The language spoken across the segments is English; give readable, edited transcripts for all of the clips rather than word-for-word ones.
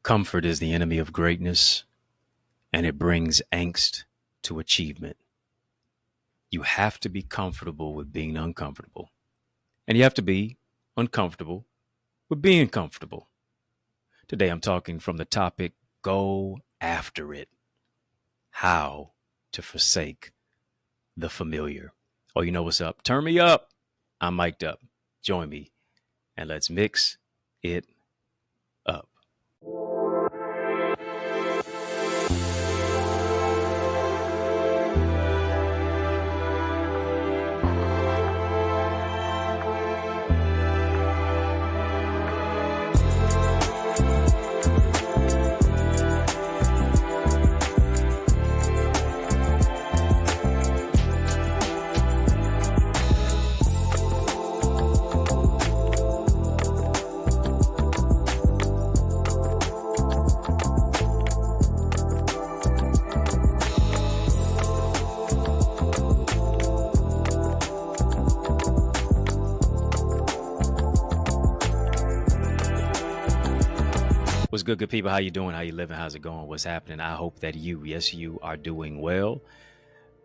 Comfort is the enemy of greatness, and it brings angst to achievement. You have to be comfortable with being uncomfortable, and you have to be uncomfortable with being comfortable. Today, I'm talking from the topic go after it. How to forsake the familiar. Oh, you know what's up? Turn me up. I'm mic'd up. Join me, and let's mix it up. What's good people? How you doing? How you living? How's it going? What's happening? I hope that you are doing well.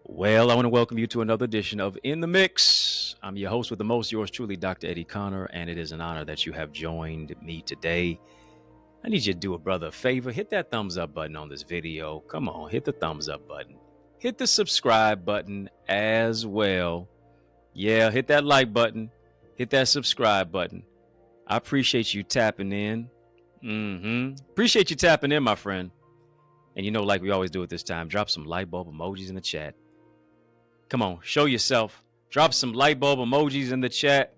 Well, I want to welcome you to another edition of In the Mix. I'm your host with the most, yours truly, Dr. Eddie Connor, and it is an honor that you have joined me today. I need you to do a brother a favor. Hit that thumbs up button on this video. Come on, hit the thumbs up button. Hit the subscribe button as well. Yeah, hit that like button. Hit that subscribe button. I appreciate you tapping in. Appreciate you tapping in, my friend. And you know, like we always do at this time, drop some light bulb emojis in the chat. Come on, show yourself. Drop some light bulb emojis in the chat.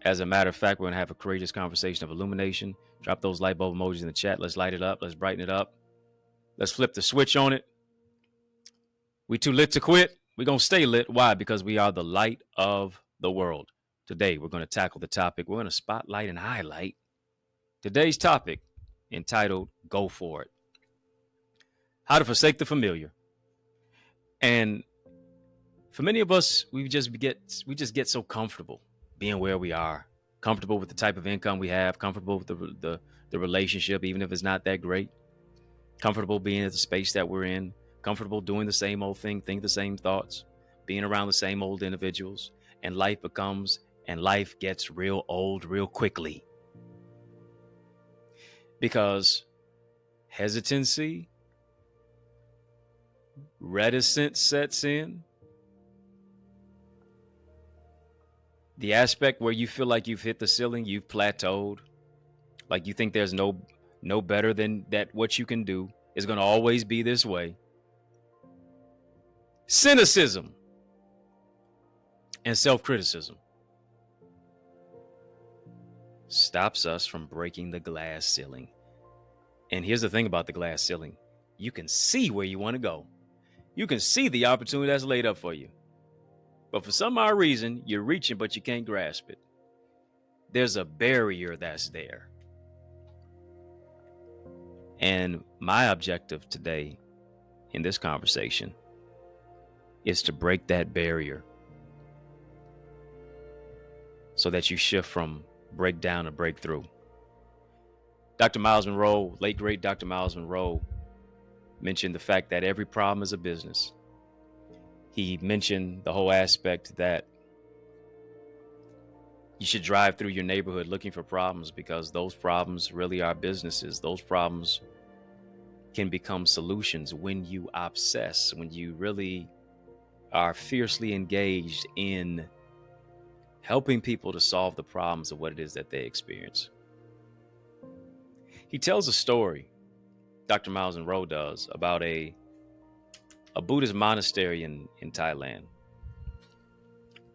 As a matter of fact, we're going to have a courageous conversation of illumination. Drop those light bulb emojis in the chat. Let's light it up. Let's brighten it up. Let's flip the switch on it. We too lit to quit. We're going to stay lit. Why? Because we are the light of the world. Today, we're going to tackle the topic. We're going to spotlight and highlight today's topic entitled Go For It. How to forsake the familiar. And for many of us, we just get so comfortable being where we are, comfortable with the type of income we have, comfortable with the relationship, even if it's not that great, comfortable being at the space that we're in, comfortable doing the same old thing, think the same thoughts, being around the same old individuals, and life gets real old real quickly. Because hesitancy, reticence sets in. The aspect where you feel like you've hit the ceiling, you've plateaued, like you think there's no better than that what you can do is going to always be this way. Cynicism and self-criticism stops us from breaking the glass ceiling. And here's the thing about the glass ceiling. You can see where you want to go. You can see the opportunity that's laid up for you. But for some odd reason, you're reaching, but you can't grasp it. There's a barrier that's there. And my objective today in this conversation is to break that barrier so that you shift from breakdown to breakthrough. Dr. Miles Monroe, late great Dr. Miles Monroe, mentioned the fact that every problem is a business. He mentioned the whole aspect that you should drive through your neighborhood looking for problems because those problems really are businesses. Those problems can become solutions when you obsess, when you really are fiercely engaged in helping people to solve the problems of what it is that they experience. He tells a story, Dr. Miles Monroe does, about a Buddhist monastery in Thailand.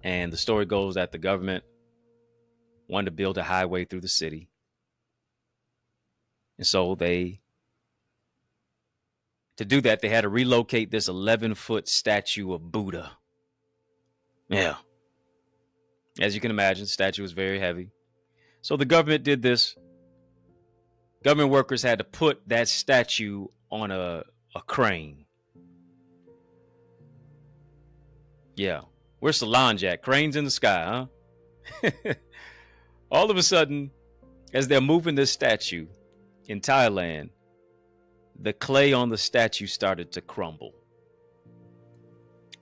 And the story goes that the government wanted to build a highway through the city. And so to do that, they had to relocate this 11-foot statue of Buddha. Yeah. As you can imagine, the statue was very heavy. So the government did this. Government workers had to put that statue on a crane. Yeah. Where's Solange at? Cranes in the sky, huh? All of a sudden, As they're moving this statue in Thailand, the clay on the statue started to crumble.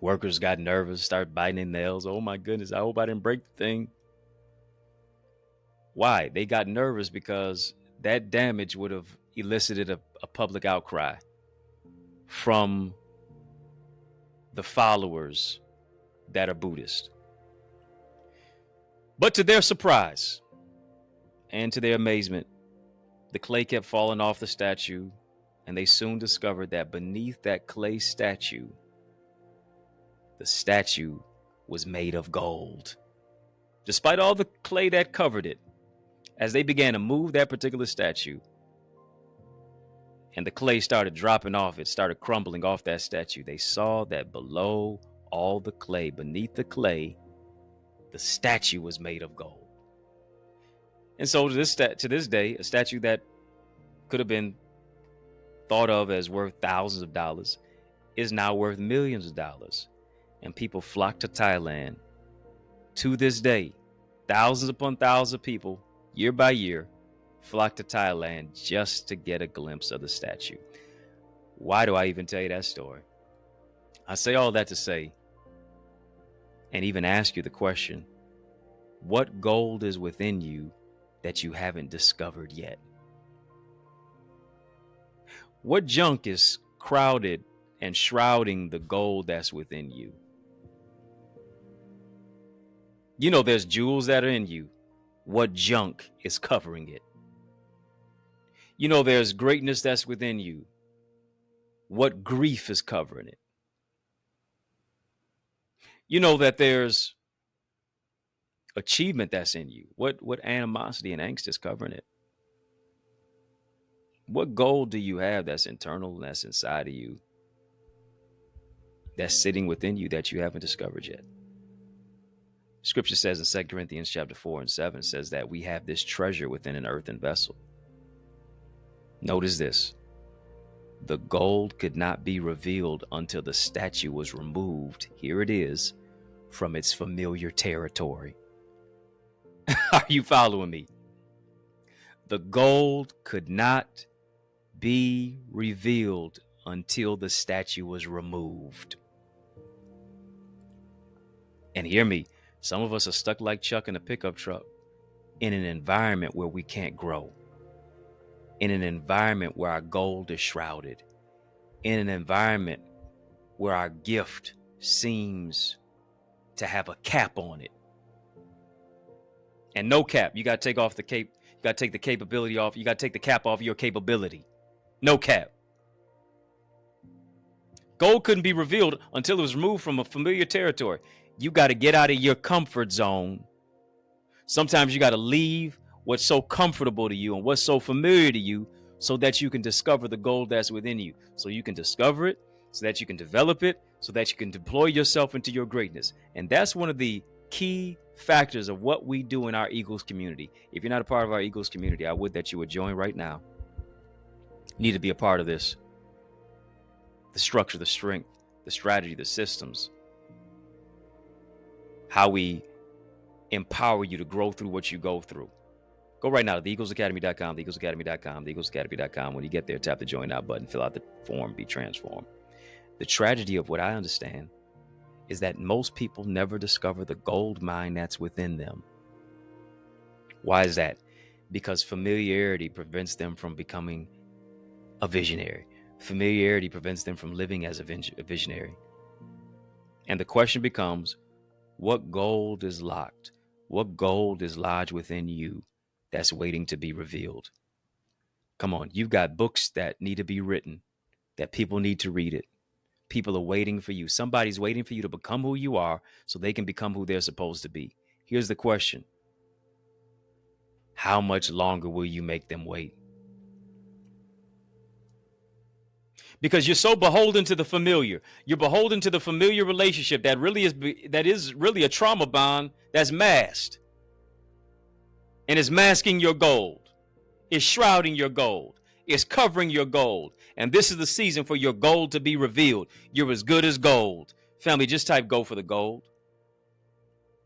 Workers got nervous, started biting their nails. Oh my goodness, I hope I didn't break the thing. Why? They got nervous because that damage would have elicited a public outcry from the followers that are Buddhist. But to their surprise and to their amazement, the clay kept falling off the statue, and they soon discovered that beneath that clay statue, the statue was made of gold. Despite all the clay that covered it, as they began to move that particular statue, and the clay started dropping off, it started crumbling off that statue, they saw that below all the clay, beneath the clay, the statue was made of gold. And so to this day, a statue that could have been thought of as worth thousands of dollars is now worth millions of dollars. And people flock to Thailand. To this day, thousands upon thousands of people, year by year, flock to Thailand just to get a glimpse of the statue. Why do I even tell you that story? I say all that to say, and even ask you the question, what gold is within you that you haven't discovered yet? What junk is crowded and shrouding the gold that's within you? You know, there's jewels that are in you. What junk is covering it? You know, there's greatness that's within you. What grief is covering it? You know that there's achievement that's in you. What animosity and angst is covering it? What gold do you have that's internal and that's inside of you, that's sitting within you that you haven't discovered yet? Scripture says in 2 Corinthians chapter 4 and 7 says that we have this treasure within an earthen vessel. Notice this. The gold could not be revealed until the statue was removed. Here it is, from its familiar territory. Are you following me? The gold could not be revealed until the statue was removed. And hear me, some of us are stuck like Chuck in a pickup truck in an environment where we can't grow, in an environment where our gold is shrouded, in an environment where our gift seems to have a cap on it. And no cap. You got to take off the cape. You got to take the capability off. You got to take the cap off your capability. No cap. Gold couldn't be revealed until it was removed from a familiar territory. You got to get out of your comfort zone. Sometimes you got to leave what's so comfortable to you and what's so familiar to you so that you can discover the gold that's within you. So you can discover it, so that you can develop it, so that you can deploy yourself into your greatness. And that's one of the key factors of what we do in our Eagles community. If you're not a part of our Eagles community, I would that you would join right now. You need to be a part of this. The structure, the strength, the strategy, the systems, how we empower you to grow through what you go through. Go right now to theeaglesacademy.com, theeaglesacademy.com, theeaglesacademy.com. When you get there, tap the join now button, fill out the form, be transformed. The tragedy of what I understand is that most people never discover the gold mine that's within them. Why is that? Because familiarity prevents them from becoming a visionary. Familiarity prevents them from living as a visionary. And the question becomes, what gold is locked? What gold is lodged within you that's waiting to be revealed? Come on, you've got books that need to be written, that people need to read it. People are waiting for you. Somebody's waiting for you to become who you are so they can become who they're supposed to be. Here's the question. How much longer will you make them wait? Because you're so beholden to the familiar. You're beholden to the familiar relationship that is really a trauma bond that's masked. And is masking your gold. Is shrouding your gold. Is covering your gold. And this is the season for your gold to be revealed. You're as good as gold. Family, just type go for the gold.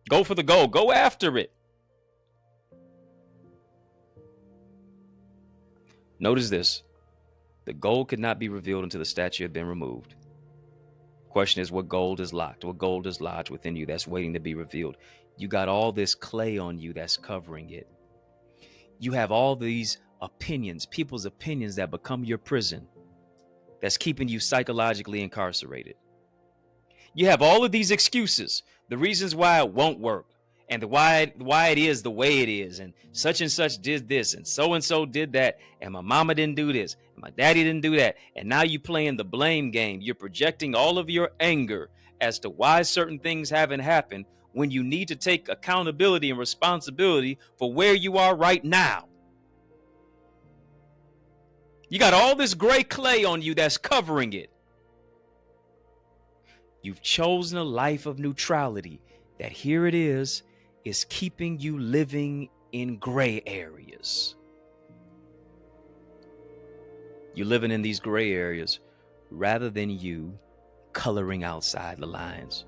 Go for the gold. Go after it. Notice this. The gold could not be revealed until the statue had been removed. Question is, what gold is locked? What gold is lodged within you that's waiting to be revealed? You got all this clay on you that's covering it. You have all these opinions, people's opinions that become your prison, that's keeping you psychologically incarcerated. You have all of these excuses, the reasons why it won't work, and why it is the way it is, and such did this, and so did that, and my mama didn't do this, and my daddy didn't do that, and now you playing the blame game. You're projecting all of your anger as to why certain things haven't happened, when you need to take accountability and responsibility for where you are right now. You got all this gray clay on you that's covering it. You've chosen a life of neutrality that, here it is keeping you living in gray areas. You're living in these gray areas rather than you coloring outside the lines.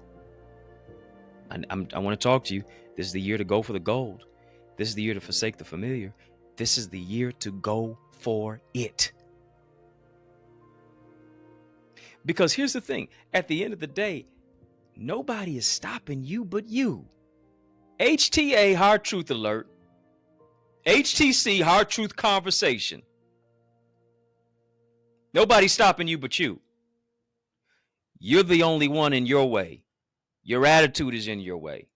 I want to talk to you. This is the year to go for the gold. This is the year to forsake the familiar. This is the year to go for it. Because here's the thing. At the end of the day, nobody is stopping you but you. HTA, Hard Truth Alert. HTC, Hard Truth Conversation. Nobody's stopping you but you. You're the only one in your way. Your attitude is in your way.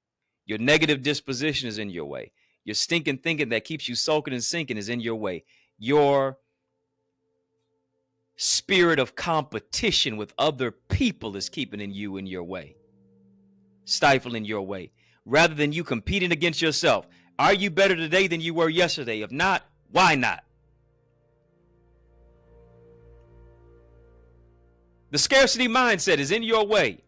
Your negative disposition is in your way. Your stinking thinking that keeps you sulking and sinking is in your way. Your spirit of competition with other people is keeping you in your way, stifling your way, rather than you competing against yourself. Are you better today than you were yesterday? If not, why not? The scarcity mindset is in your way.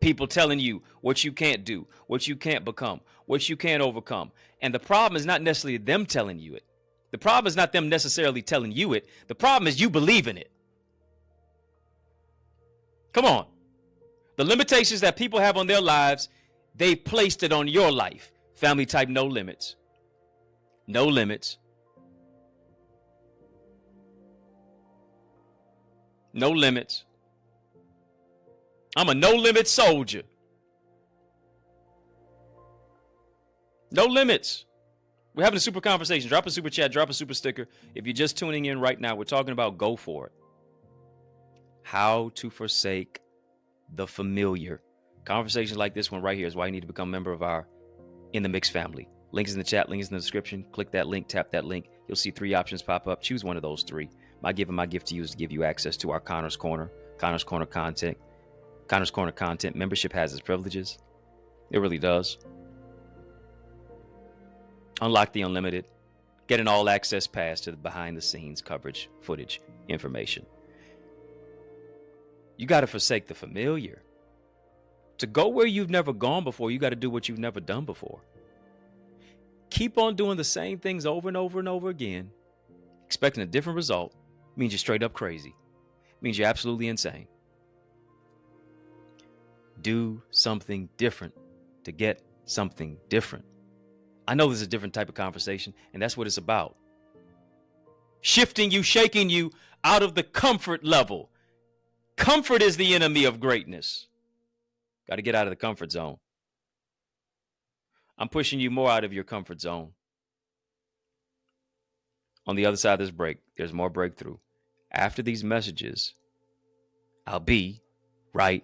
People telling you what you can't do, what you can't become, what you can't overcome. And the problem is not necessarily them telling you it. The problem is not them necessarily telling you it. The problem is you believe in it. Come on. The limitations that people have on their lives, they placed it on your life. Family type, no limits. No limits. No limits. I'm a no-limit soldier. No limits. We're having a super conversation. Drop a super chat, drop a super sticker. If you're just tuning in right now, we're talking about go for it. How to forsake the familiar. Conversations like this one right here is why you need to become a member of our In the Mix family. Link is in the chat, link is in the description. Click that link, tap that link. You'll see 3 options pop up. Choose one of those 3. My gift to you is to give you access to our Connor's Corner content. Connor's Corner content membership has its privileges. It really does. Unlock the unlimited. Get an all access pass to the behind the scenes coverage, footage, information. You got to forsake the familiar. To go where you've never gone before, you got to do what you've never done before. Keep on doing the same things over and over and over again, expecting a different result, means you're straight up crazy. Means you're absolutely insane. Do something different to get something different. I know this is a different type of conversation, and that's what it's about. Shifting you, shaking you out of the comfort level. Comfort is the enemy of greatness. Got to get out of the comfort zone. I'm pushing you more out of your comfort zone. On the other side of this break, there's more breakthrough. After these messages, I'll be right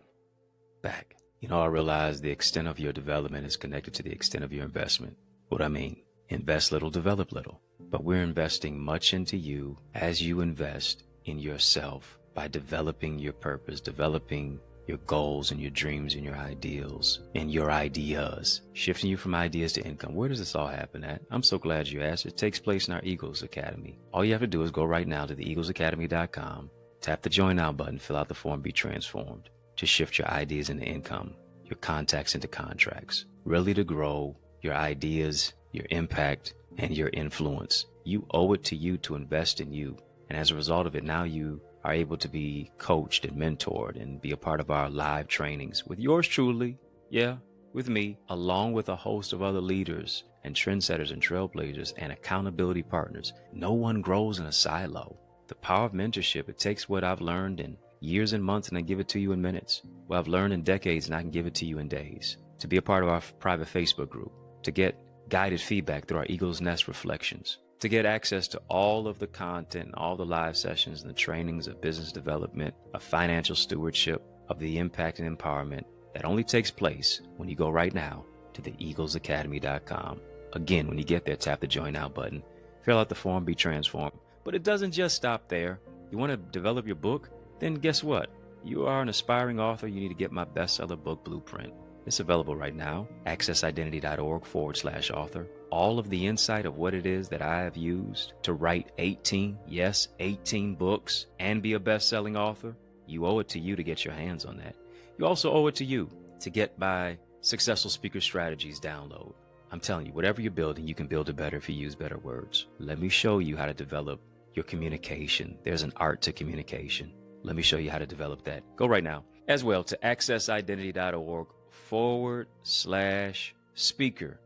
back. I realize the extent of your development is connected to the extent of your investment. What I mean, invest little, develop little. But we're investing much into you as you invest in yourself by developing your purpose, developing your goals and your dreams and your ideals and your ideas, shifting you from ideas to income. Where does this all happen at? I'm so glad you asked. It takes place in our Eagles Academy. All you have to do is go right now to theeaglesacademy.com, tap the join now button, fill out the form, be transformed to shift your ideas into income, your contacts into contracts, really to grow your ideas, your impact, and your influence. You owe it to you to invest in you. And as a result of it, now you are able to be coached and mentored and be a part of our live trainings with yours truly. Yeah, with me, along with a host of other leaders and trendsetters and trailblazers and accountability partners. No one grows in a silo. The power of mentorship, it takes what I've learned in years and months and I give it to you in minutes. What I've learned in decades and I can give it to you in days. To be a part of our private Facebook group, to get guided feedback through our Eagle's Nest reflections, to get access to all of the content, all the live sessions and the trainings of business development, of financial stewardship, of the impact and empowerment that only takes place when you go right now to the eaglesacademy.com. Again, when you get there, tap the join now button, fill out the form, be transformed. But it doesn't just stop there. You want to develop your book? Then guess what? You are an aspiring author. You need to get my bestseller book blueprint. It's available right now. accessidentity.org/author. All of the insight of what it is that I have used to write 18 books and be a best-selling author. You owe it to you to get your hands on that. You also owe it to you to get my Successful Speaker Strategies download. I'm telling you, whatever you're building, you can build it better if you use better words. Let me show you how to develop your communication. There's an art to communication. Let me show you how to develop that. Go right now as well to accessidentity.org/speaker.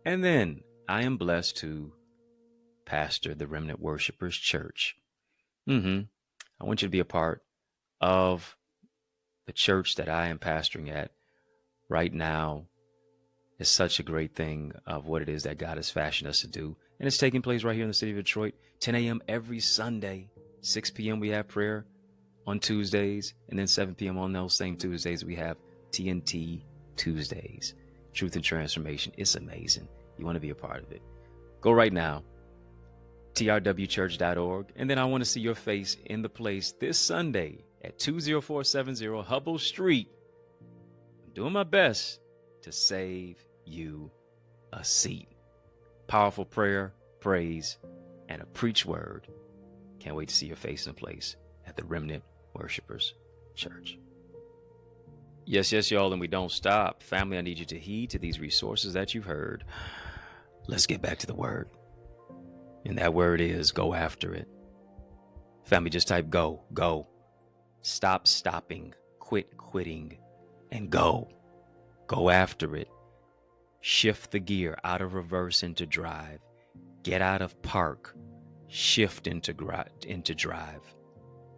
And then I am blessed to pastor the Remnant Worshipers Church. I want you to be a part of the church that I am pastoring at right now. Is such a great thing of what it is that God has fashioned us to do. And it's taking place right here in the city of Detroit, 10 a.m. every Sunday. 6 p.m. we have prayer on Tuesdays. And then 7 p.m. on those same Tuesdays, we have TNT Tuesdays. Truth and Transformation. It's amazing. You want to be a part of it. Go right now, trwchurch.org. And then I want to see your face in the place this Sunday at 20470 Hubble Street. I'm doing my best to save you a seat. Powerful prayer, praise, and a preach word. Can't wait to see your face in place at the Remnant Worshipers Church. Yes, y'all, and we don't stop. Family, I need you to heed to these resources that you've heard. Let's get back to the word. And that word is go after it. Family, just type go. Stop stopping, quit quitting, and go. Go after it. Shift the gear out of reverse into drive. Get out of park. Shift into drive.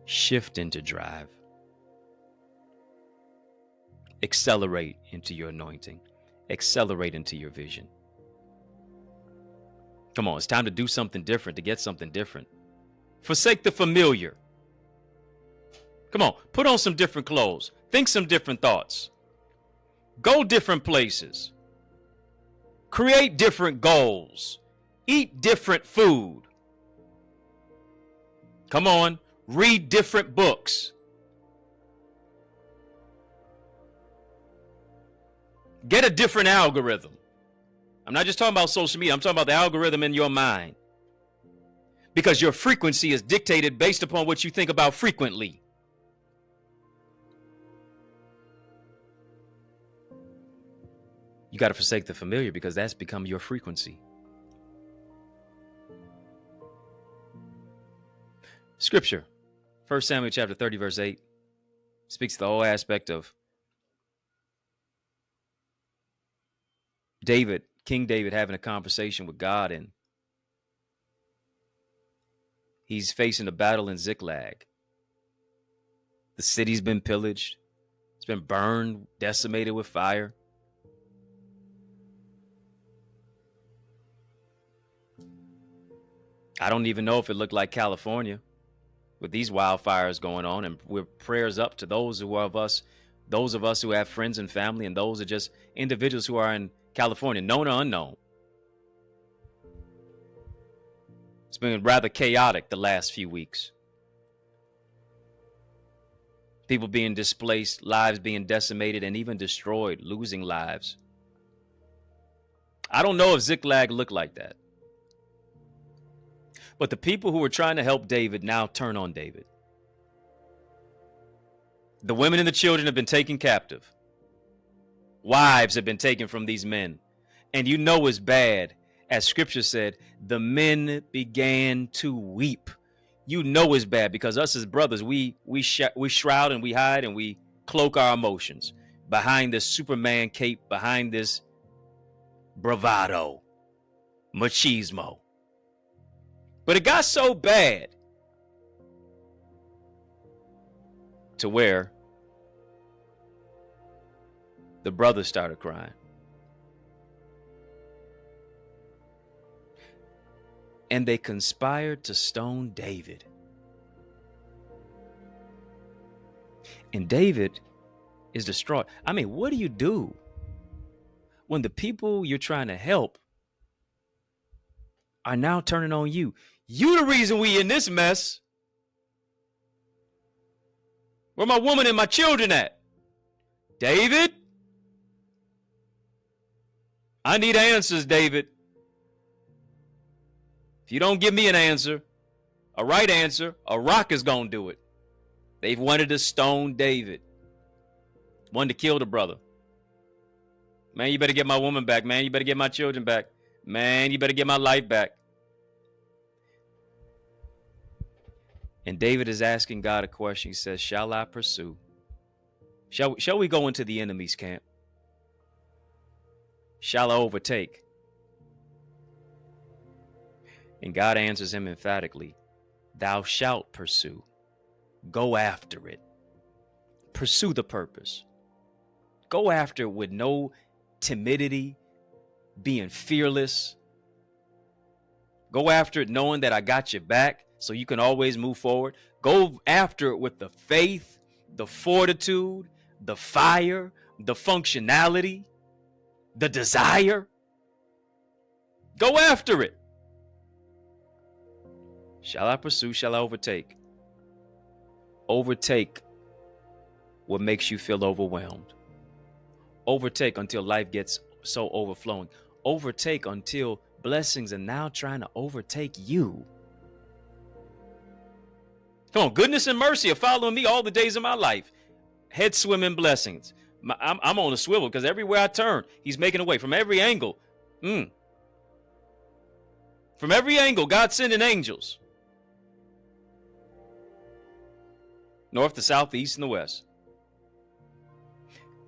Shift into drive. Accelerate into your anointing. Accelerate into your vision. Come on, it's time to do something different, to get something different. Forsake the familiar. Come on, put on some different clothes. Think some different thoughts. Go different places. Create different goals. Eat different food. Come on, read different books. Get a different algorithm. I'm not just talking about social media. I'm talking about the algorithm in your mind. Because your frequency is dictated based upon what you think about frequently. You got to forsake the familiar because that's become your frequency. Scripture, 1 Samuel chapter 30, verse 8, speaks to the whole aspect of David, King David, having a conversation with God, and he's facing a battle in Ziklag. The city's been pillaged. It's been burned, decimated with fire. I don't even know if it looked like California with these wildfires going on, and with prayers up to those of us who have friends and family, and those are just individuals who are in California, known or unknown. It's been rather chaotic the last few weeks. People being displaced, lives being decimated, and even destroyed, losing lives. I don't know if Ziklag looked like that. But the people who were trying to help David now turn on David. The women and the children have been taken captive. Wives have been taken from these men. And you know it's bad. As scripture said, the men began to weep. You know it's bad because us as brothers, we shroud and we hide and we cloak our emotions. behind this Superman cape, behind this bravado, machismo. But it got so bad to where the brothers started crying. And they conspired to stone David. And David is distraught. I mean, what do you do when the people you're trying to help are now turning on you? You the reason we in this mess. Where my woman and my children at? David? I need answers, David. If you don't give me an answer, a right answer, a rock is going to do it. They've wanted to stone David. Wanted to kill the brother. Man, you better get my woman back. Man, you better get my children back. Man, you better get my life back. And David is asking God a question. He says, shall I pursue? Shall we go into the enemy's camp? Shall I overtake? And God answers him emphatically, thou shalt pursue. Go after it. Pursue the purpose. Go after it with no timidity, being fearless. Go after it knowing that I got your back so you can always move forward. Go after it with the faith, the fortitude, the fire, the functionality, the desire. Go after it. Shall I pursue? Shall I overtake? Overtake what makes you feel overwhelmed. Overtake until life gets so overflowing. Overtake until blessings are now trying to overtake you. Come on, goodness and mercy are following me all the days of my life. Head swimming blessings. I'm on a swivel because everywhere I turn, he's making a way from every angle. From every angle, God's sending angels. North, the south, the east, and the west.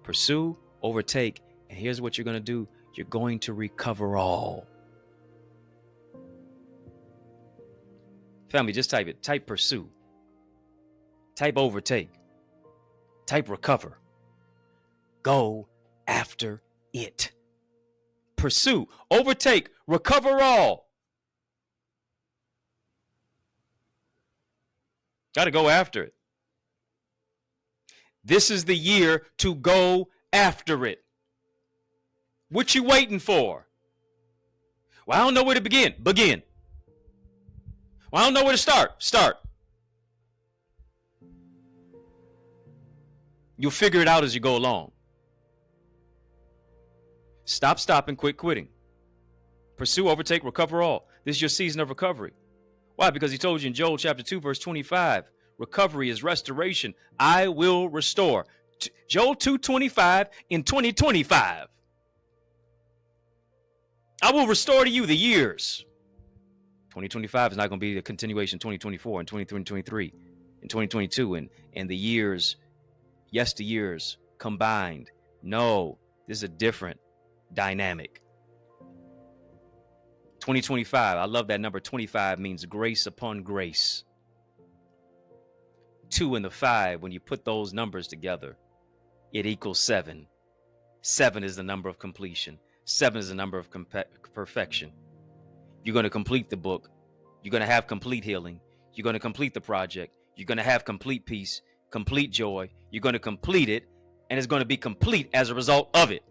Pursue, overtake, and here's what you're going to do. You're going to recover all. Family, just type it. Type pursue. Type overtake. Type recover. Go after it. Pursue, overtake, recover all. Got to go after it. This is the year to go after it. What you waiting for? Well, I don't know where to begin. Begin. Well, I don't know where to start. Start. You'll figure it out as you go along. Stop stopping, quit quitting. Pursue, overtake, recover all. This is your season of recovery. Why? Because he told you in Joel chapter 2, verse 25, recovery is restoration. I will restore. Joel 2:25 in 2025. I will restore to you the years. 2025 is not going to be a continuation 2024 and 2023 and 2022 and the years, yesteryears combined. No, this is a different dynamic. 2025, I love that number. 25 means grace upon grace. 2 and the 5, when you put those numbers together, it equals 7. 7 is the number of completion. 7 is the number of perfection. You're going to complete the book. You're going to have complete healing. You're going to complete the project. You're going to have complete peace, complete joy. You're going to complete it, and it's going to be complete as a result of it.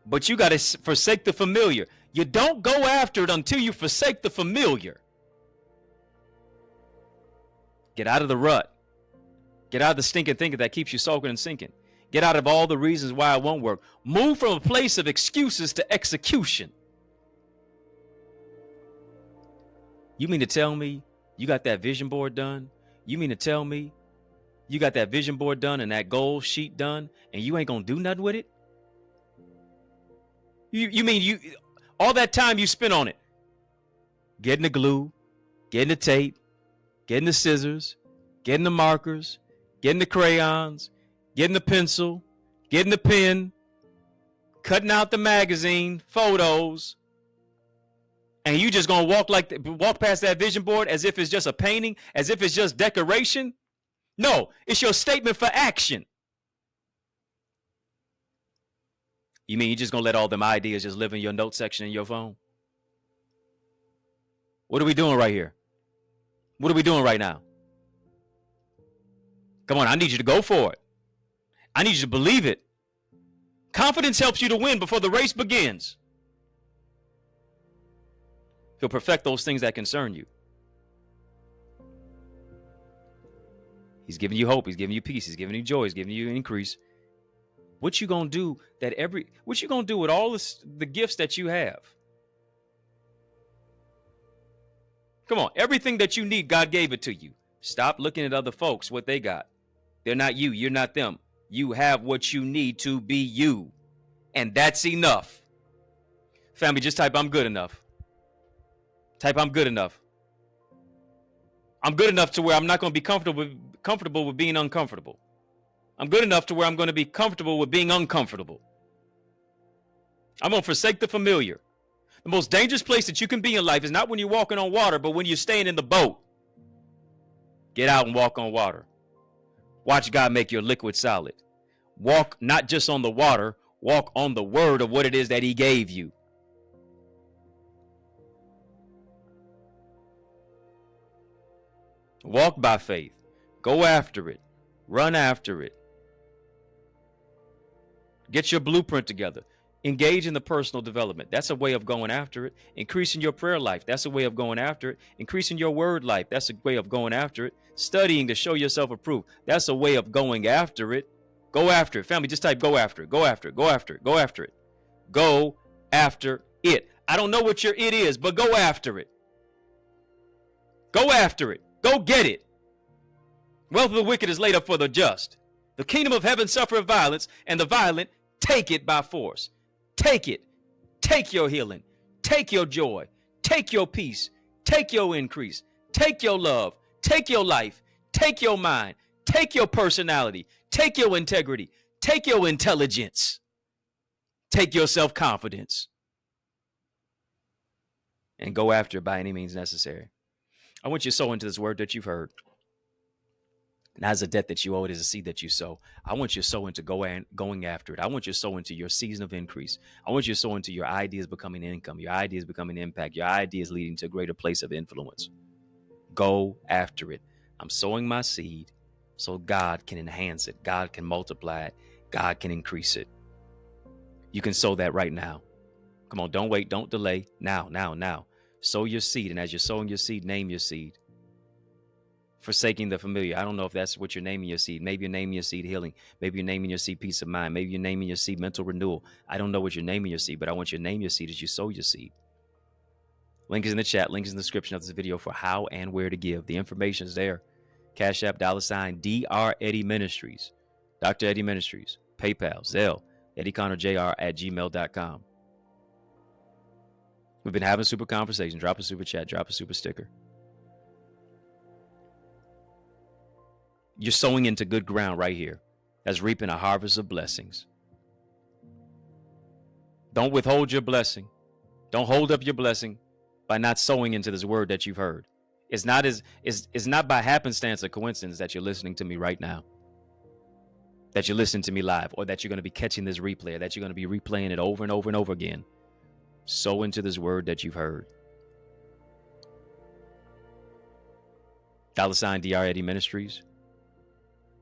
But you got to forsake the familiar. You don't go after it until you forsake the familiar. Get out of the rut. Get out of the stinking thinking that keeps you soaking and sinking. Get out of all the reasons why it won't work. Move from a place of excuses to execution. You mean to tell me you got that vision board done? You mean to tell me you got that vision board done and that goal sheet done and you ain't gonna do nothing with it? You mean you all that time you spent on it, getting the glue, getting the tape, getting the scissors, getting the markers, getting the crayons, getting the pencil, getting the pen, cutting out the magazine, photos, and you just gonna walk past that vision board as if it's just a painting, as if it's just decoration? No, it's your statement for action. You mean you just gonna let all them ideas just live in your note section in your phone? What are we doing right here? What are we doing right now? Come on, I need you to go for it. I need you to believe it. Confidence helps you to win before the race begins. He'll perfect those things that concern you. He's giving you hope. He's giving you peace. He's giving you joy. He's giving you increase. What you gonna do what you gonna do with all the gifts that you have? Come on, everything that you need, God gave it to you. Stop looking at other folks, what they got. They're not you. You're not them. You have what you need to be you. And that's enough. Family, just type, I'm good enough. Type, I'm good enough. I'm good enough to where I'm not going to be comfortable with being uncomfortable. I'm good enough to where I'm going to be comfortable with being uncomfortable. I'm going to forsake the familiar. The most dangerous place that you can be in life is not when you're walking on water, but when you're staying in the boat. Get out and walk on water. Watch God make your liquid solid. Walk not just on the water, walk on the word of what it is that he gave you. Walk by faith. Go after it. Run after it. Get your blueprint together. Engage in the personal development. That's a way of going after it. Increasing your prayer life. That's a way of going after it. Increasing your word life. That's a way of going after it. Studying to show yourself approved. That's a way of going after it. Go after it. Family, just type go after it. Go after it. Go after it. Go after it. Go after it. I don't know what your it is, but go after it. Go after it. Go get it. Wealth of the wicked is laid up for the just. The kingdom of heaven suffereth violence, and the violent take it by force. Take it. Take your healing. Take your joy. Take your peace. Take your increase. Take your love. Take your life. Take your mind. Take your personality. Take your integrity. Take your intelligence. Take your self-confidence. And go after it by any means necessary. I want you to sow into this word that you've heard. Not as a debt that you owe, it is a seed that you sow. I want you to sow into going after it. I want you to sow into your season of increase. I want you to sow into your ideas becoming income, your ideas becoming impact, your ideas leading to a greater place of influence. Go after it. I'm sowing my seed so God can enhance it. God can multiply it. God can increase it. You can sow that right now. Come on, don't wait, don't delay. Now. Sow your seed, and as you're sowing your seed, name your seed. Forsaking the familiar. I don't know if that's what you're naming your seed. Maybe you're naming your seed healing. Maybe you're naming your seed peace of mind. Maybe you're naming your seed mental renewal. I don't know what you're naming your seed, but I want you to name your seed as you sow your seed. Link is in the chat. Link is in the description of this video for how and where to give. The information is there. Cash App, $Dr. Eddie Ministries. Dr. Eddie Ministries. PayPal, Zelle, EddieConnorJr @gmail.com. We've been having super conversations. Drop a super chat. Drop a super sticker. You're sowing into good ground right here. That's reaping a harvest of blessings. Don't withhold your blessing. Don't hold up your blessing by not sowing into this word that you've heard. It's not by happenstance or coincidence that you're listening to me right now, that you're listening to me live, or that you're going to be catching this replay, or that you're going to be replaying it over and over and over again. Sow into this word that you've heard. $Dr. Eddie Ministries.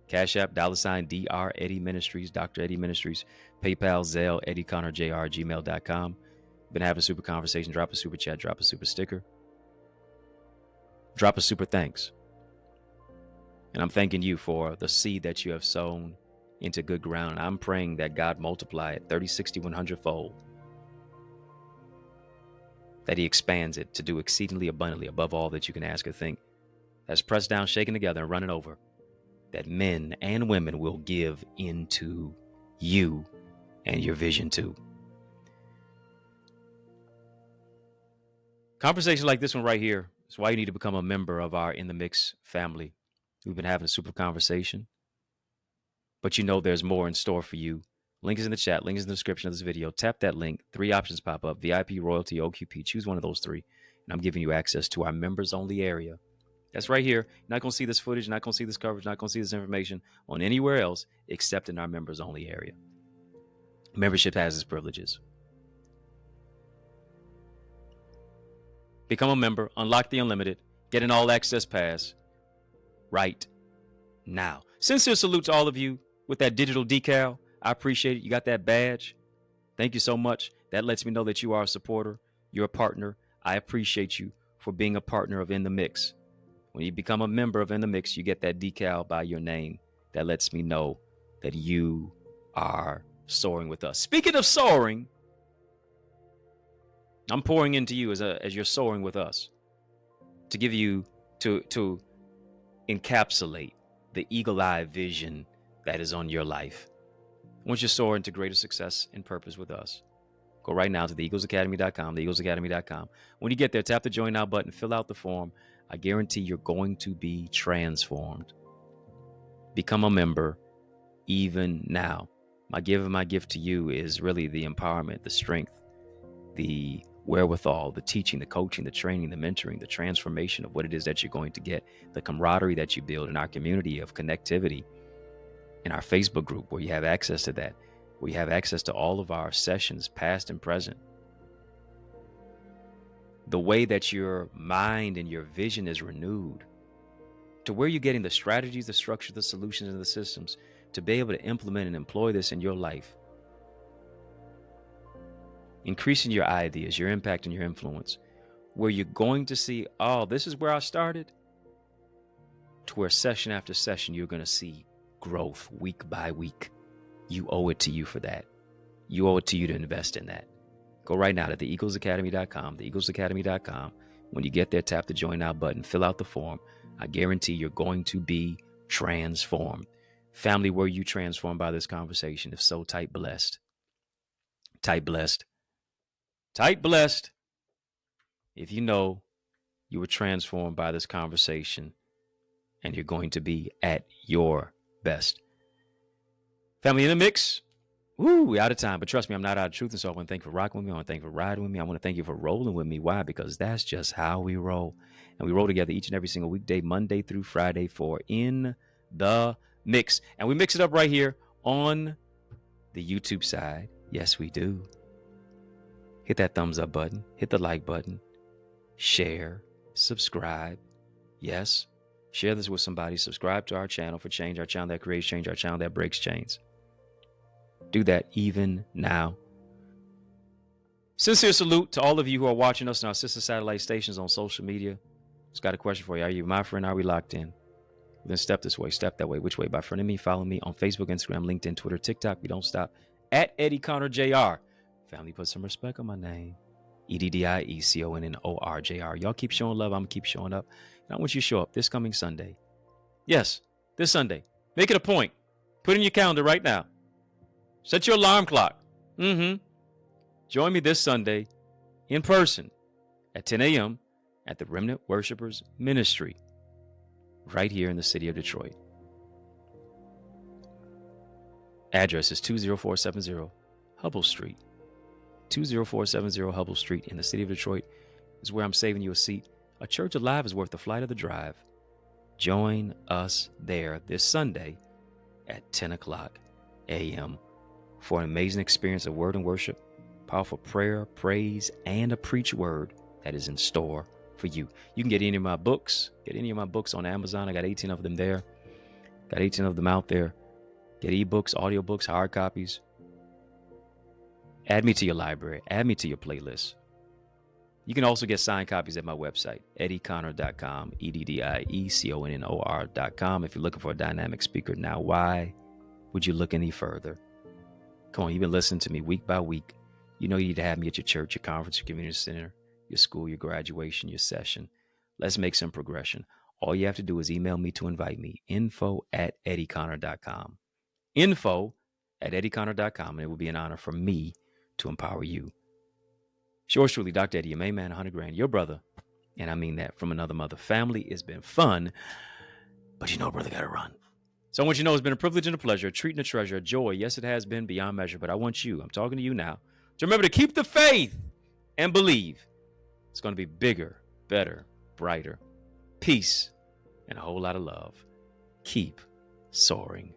Cash App, $Dr. Eddie Ministries, Dr. Eddie Ministries, PayPal, Zelle, EddieConnorJr @gmail.com. Been having a super conversation. Drop a super chat, drop a super sticker, drop a super thanks. And I'm thanking you for the seed that you have sown into good ground. I'm praying that God multiply it 30, 60, 100-fold. That he expands it to do exceedingly abundantly above all that you can ask or think. That's pressed down, shaken together, and running over. That men and women will give into you and your vision too. Conversations like this one right here is why you need to become a member of our In the Mix family. We've been having a super conversation. but you know there's more in store for you. Link is in the chat. Link is in the description of this video. Tap that link. 3 options pop up: VIP, Royalty, OQP. Choose one of those 3. And I'm giving you access to our members only area. That's right here. You're not going to see this footage. You're not going to see this coverage. You're not going to see this information on anywhere else except in our members only area. Membership has its privileges. Become a member. Unlock the unlimited. Get an all access pass right now. Sincere salute to all of you with that digital decal. I appreciate it. You got that badge. Thank you so much. That lets me know that you are a supporter. You're a partner. I appreciate you for being a partner of In the Mix. When you become a member of In the Mix, you get that decal by your name. That lets me know that you are soaring with us. Speaking of soaring, I'm pouring into you as you're soaring with us to give you, to encapsulate the eagle-eye vision that is on your life. Once you soar into greater success and purpose with us, go right now to theeaglesacademy.com, theeaglesacademy.com. When you get there, tap the Join Now button, fill out the form. I guarantee you're going to be transformed. Become a member even now. My gift to you is really the empowerment, the strength, the wherewithal, the teaching, the coaching, the training, the mentoring, the transformation of what it is that you're going to get, the camaraderie that you build in our community of connectivity, in our Facebook group where you have access to that, where you have access to all of our sessions, past and present. The way that your mind and your vision is renewed, to where you're getting the strategies, the structure, the solutions, and the systems to be able to implement and employ this in your life. Increasing your ideas, your impact, and your influence, where you're going to see, oh, this is where I started, to where session after session, you're going to see growth week by week. You owe it to you for that. You owe it to you to invest in that. Go right now to theeaglesacademy.com, theeaglesacademy.com. When you get there, tap the Join Now button, fill out the form. I guarantee you're going to be transformed. Family, were you transformed by this conversation? If so, type blessed. Type blessed. Type blessed if you know you were transformed by this conversation and you're going to be at your best. Family, In the Mix. Woo, we're out of time, but trust me, I'm not out of truth. And so I want to thank you for rocking with me. I want to thank you for riding with me. I want to thank you for rolling with me. Why? Because that's just how we roll. And we roll together each and every single weekday, Monday through Friday, for In the Mix. And we mix it up right here on the YouTube side. Yes, we do. Hit that thumbs up button. Hit the like button. Share. Subscribe. Yes. Share this with somebody. Subscribe to our channel for change. Our channel that creates change. Our channel that breaks chains. Do that even now. Sincere salute to all of you who are watching us on our sister satellite stations on social media. Just got a question for you. Are you my friend? Are we locked in? Then step this way, step that way. Which way? By friending me, follow me on Facebook, Instagram, LinkedIn, Twitter, TikTok. We don't stop. At EddieConnorJr. Family, put some respect on my name. EddieConnorJr. Y'all keep showing love. I'm going to keep showing up. And I want you to show up this coming Sunday. Yes, this Sunday. Make it a point. Put it in your calendar right now. Set your alarm clock. Join me this Sunday in person at 10 a.m. at the Remnant Worshipers Ministry right here in the city of Detroit. Address is 20470 Hubble Street. 20470 Hubble Street in the city of Detroit is where I'm saving you a seat. A church alive is worth the flight of the drive. Join us there this Sunday at 10 o'clock a.m. for an amazing experience of word and worship, powerful prayer, praise, and a preach word that is in store for you. You can get any of my books. Get any of my books on Amazon. I got 18 of them there. Got 18 of them out there. Get ebooks, audiobooks, hard copies. Add me to your library. Add me to your playlist. You can also get signed copies at my website, EddieConnor.com, EddieConnor.com. If you're looking for a dynamic speaker, now why would you look any further? Come on, you've been listening to me week by week. You know you need to have me at your church, your conference, your community center, your school, your graduation, your session. Let's make some progression. All you have to do is email me to invite me, info@EddieConnor.com. Info@EddieConnor.com, and it will be an honor for me to empower you. Yours truly, Dr. Eddie, your main man, 100 grand, your brother, and I mean that from another mother. Family, it's been fun, but you know, brother, gotta run. So I want you to know it's been a privilege and a pleasure, a treat and a treasure, a joy. Yes, it has been beyond measure, but I want you, I'm talking to you now, to remember to keep the faith and believe it's going to be bigger, better, brighter, peace, and a whole lot of love. Keep soaring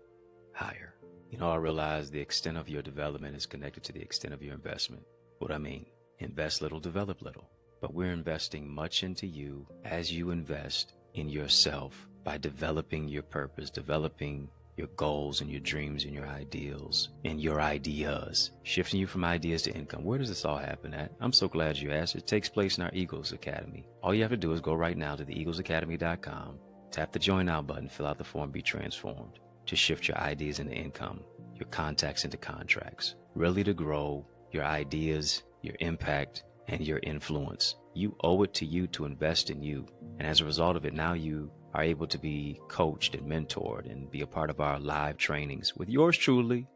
higher. You know, I realize the extent of your development is connected to the extent of your investment. What I mean, invest little, develop little. But we're investing much into you as you invest in yourself by developing your purpose, developing your goals and your dreams and your ideals and your ideas, shifting you from ideas to income. Where does this all happen at? I'm so glad you asked. It takes place in our Eagles Academy. All you have to do is go right now to theeaglesacademy.com, tap the join now button, fill out the form, be transformed to shift your ideas into income, your contacts into contracts, really to grow your ideas, your impact, and your influence. You owe it to you to invest in you. And as a result of it, now you are able to be coached and mentored and be a part of our live trainings with yours truly,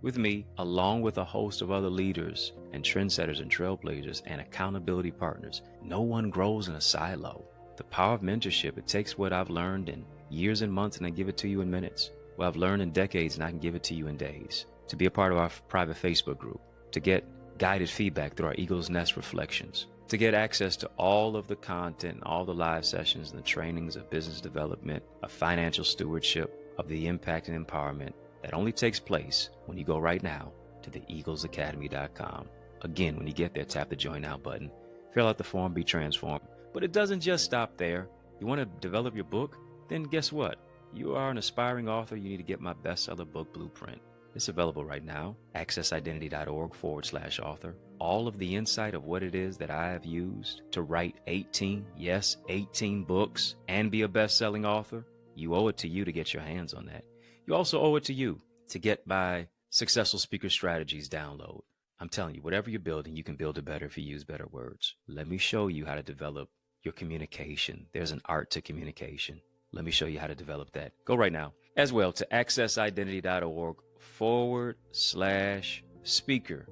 with me, along with a host of other leaders and trendsetters and trailblazers and accountability partners. No one grows in a silo. The power of mentorship, it takes what I've learned in years and months and I give it to you in minutes. What I've learned in decades and I can give it to you in days. To be a part of our private Facebook group, to get guided feedback through our Eagle's Nest reflections, to get access to all of the content, all the live sessions and the trainings of business development, of financial stewardship, of the impact and empowerment that only takes place when you go right now to theeaglesacademy.com. Again, when you get there, tap the join now button, fill out the form, be transformed. But it doesn't just stop there. You want to develop your book? Then guess what? You are an aspiring author. You need to get my bestseller book blueprint. It's available right now, accessidentity.org/author. All of the insight of what it is that I have used to write 18 books and be a best-selling author, you owe it to you to get your hands on that. You also owe it to you to get my Successful Speaker Strategies download. I'm telling you, whatever you're building, you can build it better if you use better words. Let me show you how to develop your communication. There's an art to communication. Let me show you how to develop that. Go right now as well to accessidentity.org/speaker.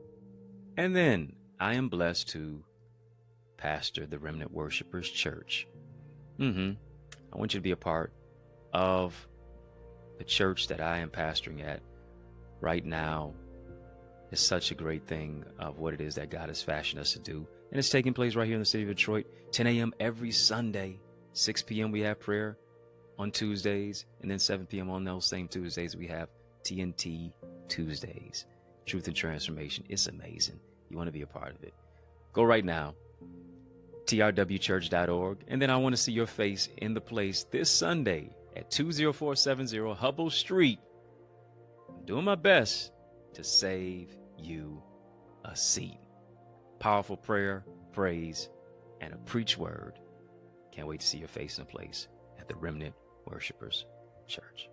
And then I am blessed to pastor the Remnant Worshipers Church. I want you to be a part of the church that I am pastoring at right now. It's such a great thing of what it is that God has fashioned us to do. And it's taking place right here in the city of Detroit, 10 a.m. every Sunday, 6 p.m. we have prayer on Tuesdays, and then 7 p.m. on those same Tuesdays we have TNT Tuesdays, Truth and Transformation. It's amazing. You want to be a part of it. Go right now, trwchurch.org, and then I want to see your face in the place this Sunday at 20470 Hubble Street. I'm doing my best to save you a seat. Powerful prayer, praise, and a preach word. Can't wait to see your face in a place at the Remnant Worshipers Church.